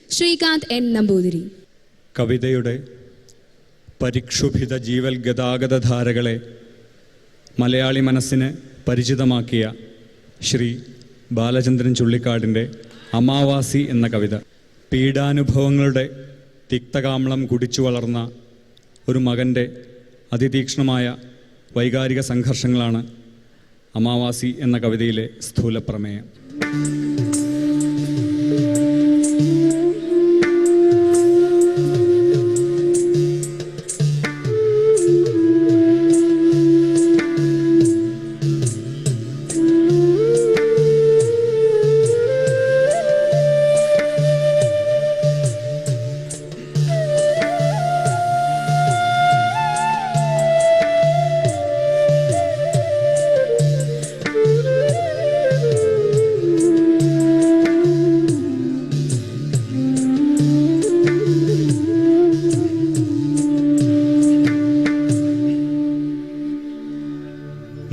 Srikanth N Namboothiri. കവിതയുടെ പരിക്ഷുഭിത ജീവൽ ഗതാഗതധാരകളെ മലയാളി മനസ്സിന് പരിചിതമാക്കിയ ശ്രീ ബാലചന്ദ്രൻ ചുള്ളിക്കാടിൻ്റെ അമാവാസി എന്ന കവിത. പീഡാനുഭവങ്ങളുടെ തിക്തകാമ്ളം കുടിച്ചു വളർന്ന ഒരു മകൻ്റെ അതിതീക്ഷ്ണമായ വൈകാരിക സംഘർഷങ്ങളാണ് അമാവാസി എന്ന കവിതയിലെ സ്ഥൂലപ്രമേയം.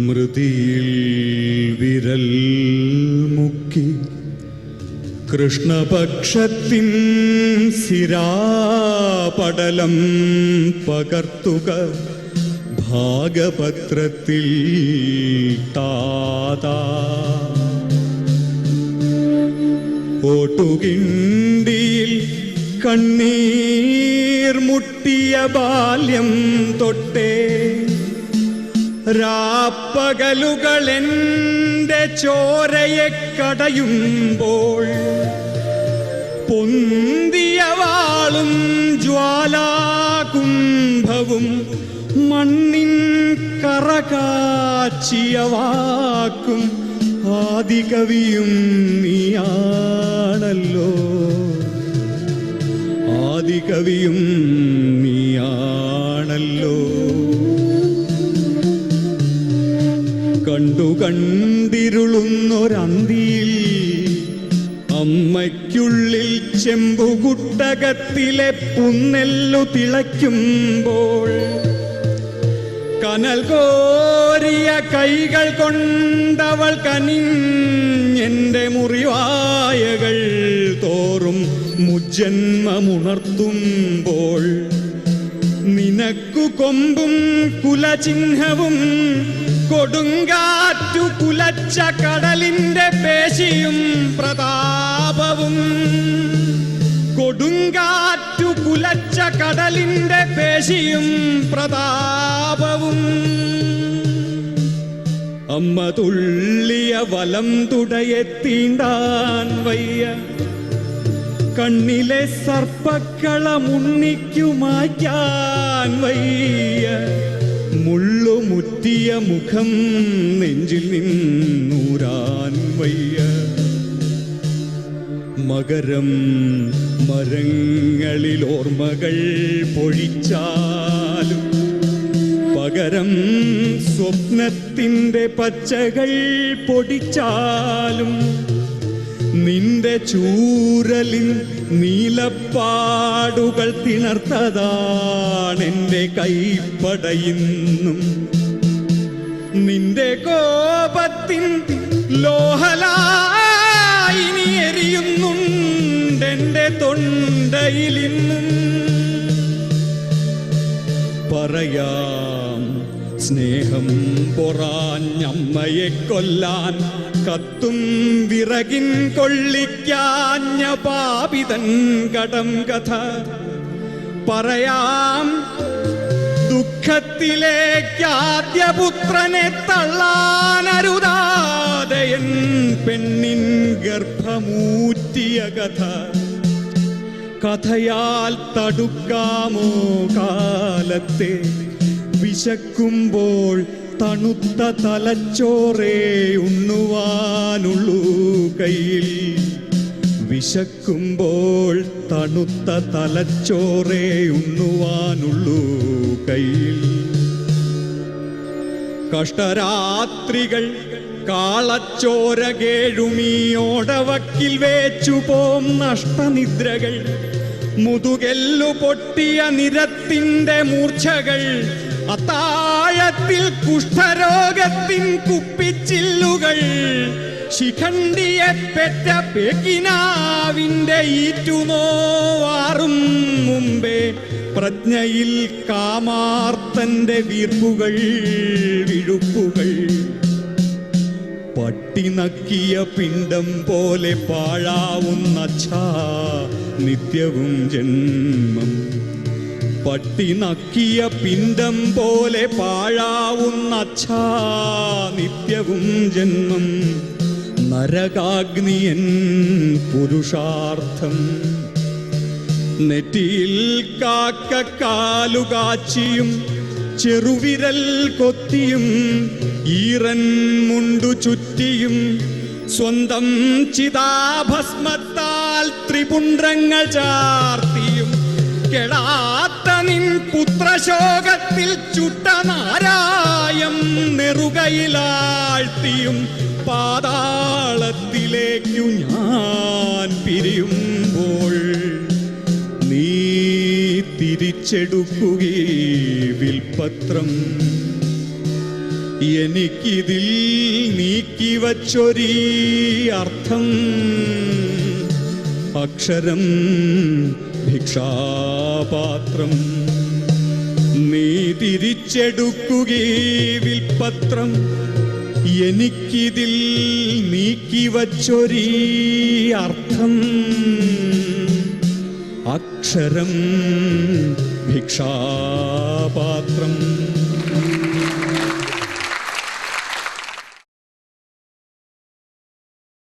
മൃതിയിൽ വിരൽ മുക്കി കൃഷ്ണപക്ഷത്തിൻ സിരാപടലം പകർത്തുക ഭാഗപത്രത്തിൽ താതാ. ഓട്ടുകിണ്ടിയിൽ കണ്ണീർ മുട്ടിയ ബാല്യം തൊട്ടേ രാപ്പകലുകളെൻ്റെ ചോരയെ കടയുമ്പോൾ പൊന്തിയ വാളും ജ്വാലാകുംഭവും മണ്ണിൻ കറകാച്ചിയ വാക്കും ആദികവിയും നീയാണല്ലോ, ആദികവിയും നീയാണല്ലോ. കണ്ടു കണ്ടിരുളുന്നൊരന്തിയിൽ അമ്മയ്ക്കുള്ളിൽ ചെമ്പുകുട്ടകത്തിലെ പുന്നെല്ലു തിളയ്ക്കുമ്പോൾ കനൽ കോരിയ കൈകൾ കൊണ്ടവൾ കനിഞ്ഞെൻ്റെ മുറിവായകൾ തോറും മുജ്ജന്മമുണർത്തുമ്പോൾ നിനക്കു കൊമ്പും കുലചിഹ്നവും കൊടുങ്കാറ്റു കുലച്ച കടലിൻ്റെ പേശിയും പ്രതാപവും, കൊടുങ്കാറ്റു കുലച്ച കടലിൻ്റെ പേശിയും പ്രതാപവും. അമ്മ തുള്ളിയ വലം തുടയെ തീണ്ടാൻ വയ്യ, കണ്ണിലെ സർപ്പക്കളമുണ്ണിക്കു മായ്ക്കാൻ വയ്യ, മുള്ളുമുറ്റിയ മുഖം നെഞ്ചിൽ നിന്നൂരാൻ വയ്യ. മകരം മരങ്ങളിൽ ഓർമ്മകൾ പൊഴിച്ചാലും പകരം സ്വപ്നത്തിൻ്റെ പച്ചകൾ പൊടിച്ചാലും നിന്റെ ചൂരലിൻ നീലപ്പാടുകൾ തിണർത്തതാണെൻ്റെ കൈപ്പടയിന്നും. നിന്റെ കോപത്തിൻ ലോഹലായിനി എരിയുന്നുണ്ടെൻ്റെ തൊണ്ടയിലിന്നും. പറയാം സ്നേഹം പൊറാഞ്ഞമ്മയെ കൊല്ലാൻ കത്തും വിറകിൻ കൊള്ളിക്കാഞ്ഞ പാപിതൻ കടം കഥ. പറയാം ദുഃഖത്തിലേക്കാദ്യപുത്രനെ തള്ളാനരുതാതെയൻ പെണ്ണിൻ ഗർഭമൂറ്റിയ കഥ. കഥയാൽ തടുക്കാമോ കാലത്തെ വിശക്കുമ്പോൾ തണുത്ത തലച്ചോറേ ഉണ്ണുവാനുള്ളൂ കയ്യിൽ. വിശക്കുമ്പോൾ തണുത്ത തലച്ചോറേ ഉണ്ണുവാനുള്ളൂ കയ്യിൽ. കഷ്ടരാത്രികൾ കാളച്ചോര കേഴുമിയോടവക്കിൽ വേച്ചുപോം നഷ്ടനിദ്രകൾ, മുതുകെല്ലു പൊട്ടിയ നിരത്തിൻ്റെ മൂർച്ഛകൾ, അത്താഴത്തിൽ കുഷ്ഠരോഗത്തിൻ കുപ്പിച്ചില്ലുകൾ ശിഖണ്ഡിയെ പെറ്റ പെക്കിനാവിൻ്റെ ഈറ്റുനോവാറും മുമ്പേ പ്രജ്ഞയിൽ കാമാർത്തന്റെ വീർപ്പുകൾ വിഴുപ്പുകൾ പട്ടി നക്കിയ പിണ്ടം പോലെ പാഴാവുന്ന നിത്യവും ജന്മം പട്ടി നക്കിയ പിണ്ടം പോലെ പാഴാവുന്ന നിത്യവും ജന്മം നരകാഗ്നിയൻ പുരുഷാർത്ഥം നെറ്റിയിൽ കാക്കക്കാലുകാച്ചിയും ചെറുവിരൽ കൊത്തിയും ഈറൻ മുണ്ടു ചുറ്റിയും സ്വന്തം ചിതാഭസ്മത്താൽ ത്രിപുണ്ഡ്രങ്ങൾ ചാർത്തിയും കെടാത്ത നിൻ പുത്രശോകത്തിൽ ചുട്ടനാരായം നെറുകയിലാഴ്ത്തിയും പാതാളത്തിലേക്കു ഞാൻ പിരിയുമ്പോൾ നീ തിരിച്ചെടുക്കുകീ വിൽപത്രം എനിക്കിതിൽ നീക്കിവച്ചൊരീ അർത്ഥം അക്ഷരം ഭിക്ഷാപാത്രം നീ തിരിച്ചെടുക്കുകീ വിൽപത്രം എനിക്കിതിൽ നീക്കിവച്ചൊരീ അർത്ഥം അക്ഷരം ഭിക്ഷാപാത്രം